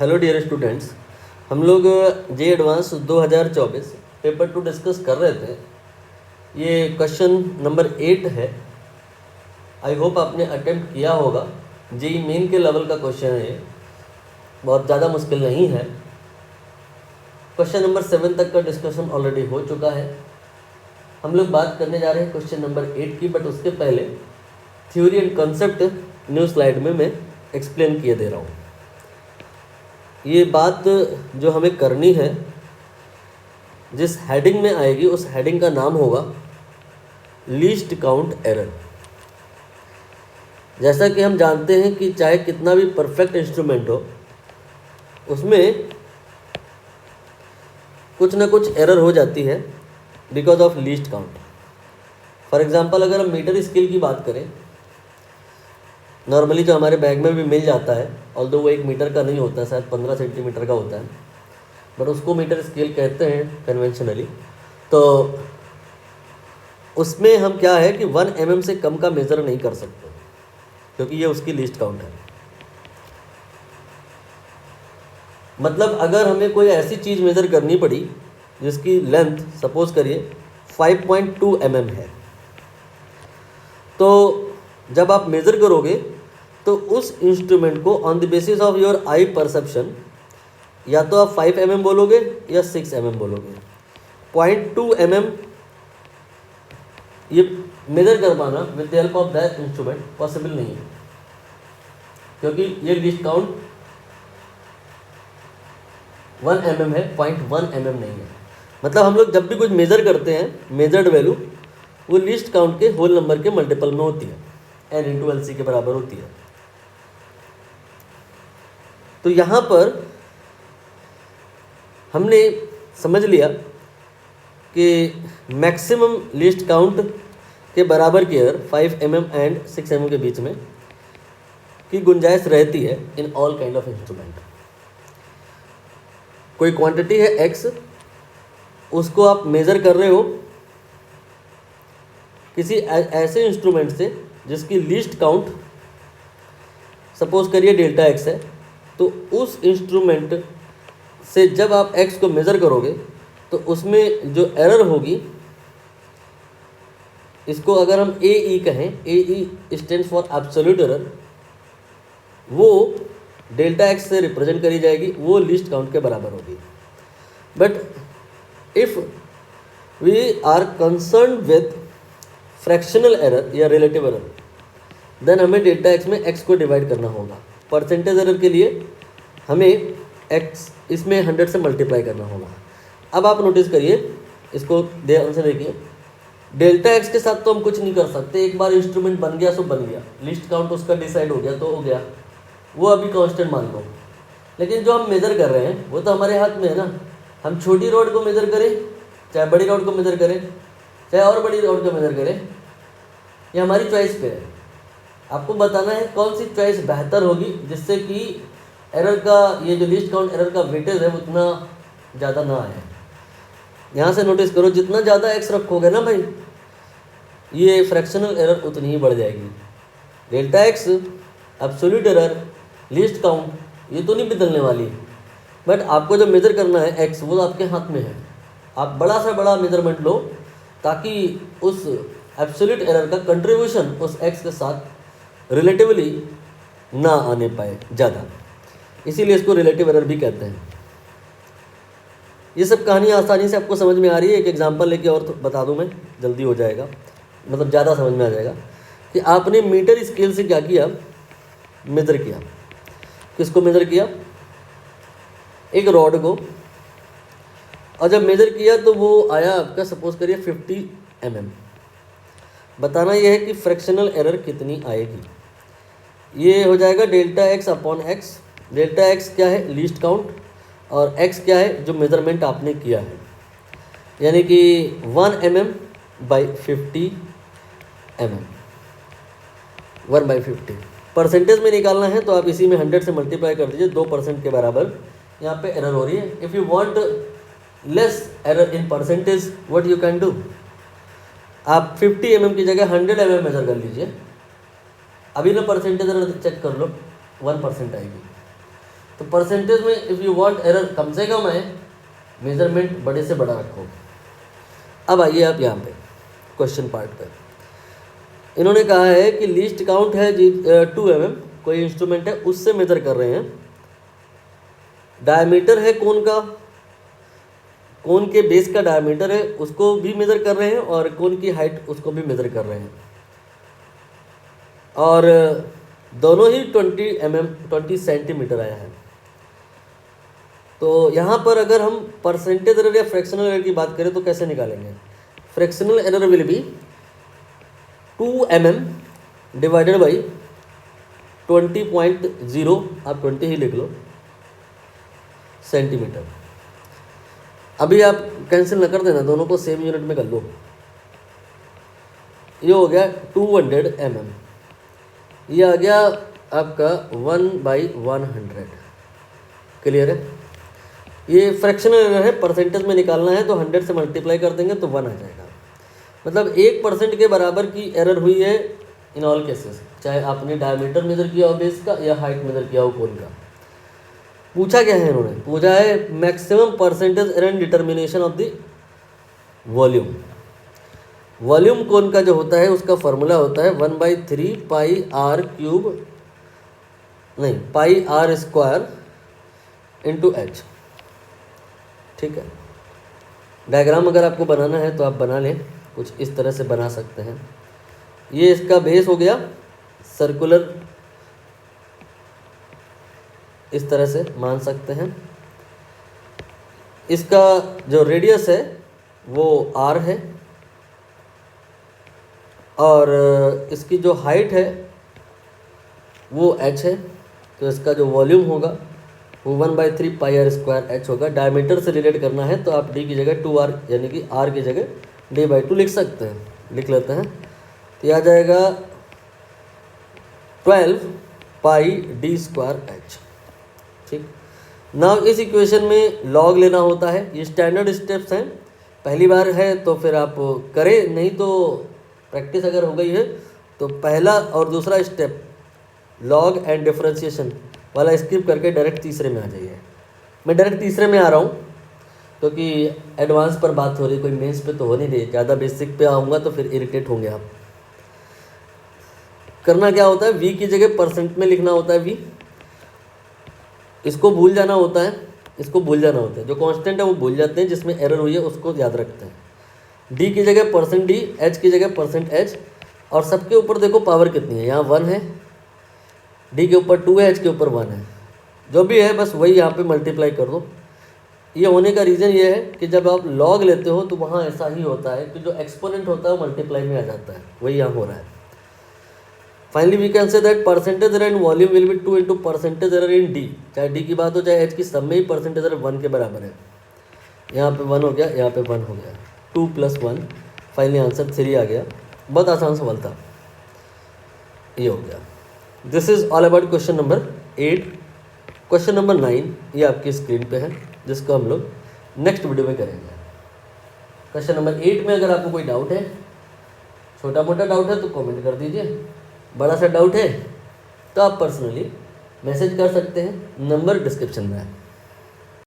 Hello dear students, हम लोग जे advance 2024 paper 2 discuss कर रहे थे। ये क्वेश्चन नंबर 8 है। आई होप आपने अटेम्प्ट किया होगा। जेई मेन के लेवल का क्वेश्चन है, बहुत ज़्यादा मुश्किल नहीं है। क्वेश्चन नंबर 7 तक का डिस्कशन ऑलरेडी हो चुका है। हम लोग बात करने जा रहे हैं क्वेश्चन नंबर 8 की, बट उसके पहले theory and concept new slide में मैं एक्सप्लेन किए दे रहा हूँ। ये बात जो हमें करनी है, जिस हेडिंग में आएगी उस हेडिंग का नाम होगा लीस्ट काउंट एरर। जैसा कि हम जानते हैं कि चाहे कितना भी परफेक्ट इंस्ट्रूमेंट हो, उसमें कुछ ना कुछ एरर हो जाती है because of least count. For example, अगर हम मीटर स्केल की बात करें, नॉर्मली जो हमारे बैग में भी मिल जाता है, ऑल्दो वो 1 मीटर का नहीं होता, शायद 15 सेंटीमीटर का होता है, बट उसको मीटर स्केल कहते हैं कन्वेंशनली। तो उसमें हम क्या है कि 1 mm से कम का मेज़र नहीं कर सकते, क्योंकि ये उसकी लीस्ट काउंट है। मतलब अगर हमें कोई ऐसी चीज़ मेज़र करनी पड़ी जिसकी लेंथ सपोज करिए 5.2 mm है, तो जब आप मेज़र करोगे तो उस इंस्ट्रूमेंट को on the basis of your I perception या तो आप 5 mm बोलोगे या 6 mm बोलोगे। 0.2 mm ये मेज़र कर पाना with the help of that instrument possible नहीं है, क्योंकि ये लीस्ट काउंट 1 mm है, 0.1 mm नहीं है। मतलब हम लोग जब भी कुछ मेज़र करते हैं, मेजर्ड वैल्यू वो लीस्ट काउंट के होल नंबर के मल्टीपल में होती है, n/LC के बराबर होती है। तो यहाँ पर हमने समझ लिया कि मैक्सिमम लीस्ट काउंट के बराबर की एरर 5 mm एंड 6 mm के बीच में की गुंजाइश रहती है in all kind of instrument. कोई क्वांटिटी है x, उसको आप मेज़र कर रहे हो किसी ऐसे इंस्ट्रूमेंट से जिसकी लीस्ट काउंट सपोज करिए डेल्टा x है, तो उस इंस्ट्रूमेंट से जब आप x को मेज़र करोगे तो उसमें जो एरर होगी, इसको अगर हम AE कहें, AE stands for absolute error, वो डेल्टा x से रिप्रेजेंट करी जाएगी, वो लीस्ट काउंट के बराबर होगी। But if we are concern with fractional error या रिलेटिव एरर, देन हमें डेल्टा x में x को डिवाइड करना होगा। परसेंटेज एरर के लिए हमें x इसमें 100 से मल्टीप्लाई करना होगा। अब आप नोटिस करिए, इसको ध्यान से देखिए, डेल्टा x के साथ तो हम कुछ नहीं कर सकते। एक बार इंस्ट्रूमेंट बन गया सो बन गया, लिस्ट काउंट उसका डिसाइड हो गया तो हो गया, वो अभी कांस्टेंट मान लो। लेकिन जो हम मेज़र कर रहे हैं वो तो हमारे हाथ में है ना। हम छोटी रोड को मेज़र करें, चाहे बड़ी रोड को मेज़र करें, चाहे और बड़ी रोड को मेज़र करें, ये हमारी चॉइस पे है। आपको बताना है कौन सी चॉइस बेहतर होगी, जिससे कि एरर का ये जो लीस्ट काउंट एरर का वेटेज है वो उतना ज़्यादा ना आए। यहाँ से नोटिस करो, जितना ज़्यादा x रखोगे ना भाई, ये फ्रैक्शनल एरर उतनी ही बढ़ जाएगी। Delta x, absolute error, least count, ये तो नहीं बदलने वाली, बट आपको जो मेज़र करना है x, वो आपके हाथ में है। आप बड़ा से बड़ा मेजरमेंट लो ताकि उस एब्सोल्यूट एरर का कंट्रीब्यूशन उस x के साथ रिलेटिवली ना आने पाए ज़्यादा, इसीलिए इसको रिलेटिव एरर भी कहते हैं। ये सब कहानी आसानी से आपको समझ में आ रही है। एक एग्जांपल लेके और तो बता दूं मैं, जल्दी हो जाएगा, मतलब ज़्यादा समझ में आ जाएगा कि आपने मीटर स्केल से क्या किया, मेज़र किया। किसको मेज़र किया? एक रॉड को। और जब मेज़र किया तो वो आया आपका सपोज करिए 50 mm। बताना यह है कि फ्रैक्शनल एरर कितनी आएगी। ये हो जाएगा delta x upon x। Delta x क्या है? लीस्ट काउंट, और x क्या है? जो मेज़रमेंट आपने किया है, यानी कि 1 mm बाई 50 mm, 1/50। परसेंटेज में निकालना है तो आप इसी में 100 से मल्टीप्लाई कर दीजिए, 2% के बराबर यहाँ पे एरर हो रही है। If you want less error in percentage, what you can do, आप 50 mm की जगह 100 mm मेज़र कर लीजिए। अभी ना परसेंटेज एरर चेक कर लो, 1% आएगी। तो परसेंटेज में इफ़ यू वांट एरर कम से कम है, मेजरमेंट बड़े से बड़ा रखो। अब आइए आप यहाँ पे क्वेश्चन पार्ट पे। इन्होंने कहा है कि लीस्ट काउंट है 2 mm, कोई इंस्ट्रूमेंट है उससे मेजर कर रहे हैं। डायमीटर है कोन का, कोन के बेस का डायमीटर है उसको भी मेज़र कर रहे हैं, और कोन की हाइट उसको भी मेज़र कर रहे हैं, और दोनों ही 20 सेंटीमीटर आया है। तो यहाँ पर अगर हम परसेंटेज एरर या फ्रैक्शनल एरर की बात करें तो कैसे निकालेंगे? Fractional error will be 2 mm divided by 20.0, आप 20 ही लिख लो, सेंटीमीटर। अभी आप कैंसिल न कर देना, दोनों को सेम यूनिट में कर लो। ये हो गया 200 mm, ये आ गया आपका 1/100। क्लियर है? ये फ्रैक्शनल एरर है, परसेंटेज में निकालना है तो 100 से मल्टीप्लाई कर देंगे तो 1 आ जाएगा। मतलब 1% के बराबर की एरर हुई है इन ऑल केसेस, चाहे आपने डायमीटर मेजर किया हो बेस का या हाइट मेजर किया हो कोन का। पूछा क्या है इन्होंने? पूछा है maximum percentage error in determination of the volume. Volume cone का जो होता है उसका फॉर्मूला होता है 1/3 पाई आर क्यूब, नहीं पाई आर स्क्वायर इंटू एच। ठीक है, डायग्राम अगर आपको बनाना है तो आप बना लें, कुछ इस तरह से बना सकते हैं। ये इसका बेस हो गया सर्कुलर, इस तरह से मान सकते हैं। इसका जो रेडियस है वो r है, और इसकी जो हाइट है वो h है। तो इसका जो वॉल्यूम होगा वो 1/3 पाई आर स्क्वायर एच होगा। डायमीटर से रिलेट करना है तो आप d की जगह 2r यानी कि r की जगह d/2 लिख सकते हैं, लिख लेते हैं। तो यह आ जाएगा 12 पाई d स्क्वायर एच। ठीक, नाउ इस इक्वेशन में लॉग लेना होता है। ये स्टैंडर्ड स्टेप्स हैं, पहली बार है तो फिर आप करें, नहीं तो प्रैक्टिस अगर हो गई है तो पहला और दूसरा स्टेप लॉग एंड डिफरेंशिएशन वाला स्किप करके डायरेक्ट तीसरे में आ जाइए। मैं डायरेक्ट तीसरे में आ रहा हूँ क्योंकि एडवांस पर बात हो रही, कोई मेंस पे तो हो नहीं रही। ज़्यादा बेसिक पे आऊँगा तो फिर इरिटेट होंगे आप। करना क्या होता है, v की जगह परसेंट में लिखना होता है v, इसको भूल जाना होता है, इसको भूल जाना होता है। जो कांस्टेंट है वो भूल जाते हैं, जिसमें एरर हुई है उसको याद रखते हैं। d की जगह परसेंट d, h की जगह परसेंट h, और सबके ऊपर देखो पावर कितनी है, यहाँ 1 है, d के ऊपर 2 है, h के ऊपर 1 है। जो भी है बस वही यहाँ पे मल्टीप्लाई कर दो। ये होने का रीज़न ये है कि जब आप लॉग लेते हो तो वहाँ ऐसा ही होता है कि जो एक्सपोनेंट होता है वो मल्टीप्लाई में आ जाता है, वही यहाँ हो रहा है। Finally we can say that percentage error in volume will be 2 into percentage error in D. चाहे डी की बात हो चाहे एच की, सब में ही परसेंटेज एरर 1 के बराबर है। यहाँ पे 1 हो गया, यहाँ पे 1 हो गया, 2 + 1, फाइनली आंसर 3 आ गया। बहुत आसान सवाल था, ये हो गया। This is all about question number 8। Question number 9 ये आपकी स्क्रीन पे है, जिसको हम लोग नेक्स्ट वीडियो में करेंगे। क्वेश्चन नंबर 8 में अगर आपको कोई डाउट है, छोटा मोटा डाउट है तो कमेंट कर दीजिए, बड़ा सा डाउट है तो आप पर्सनली मैसेज कर सकते हैं, नंबर डिस्क्रिप्शन में है।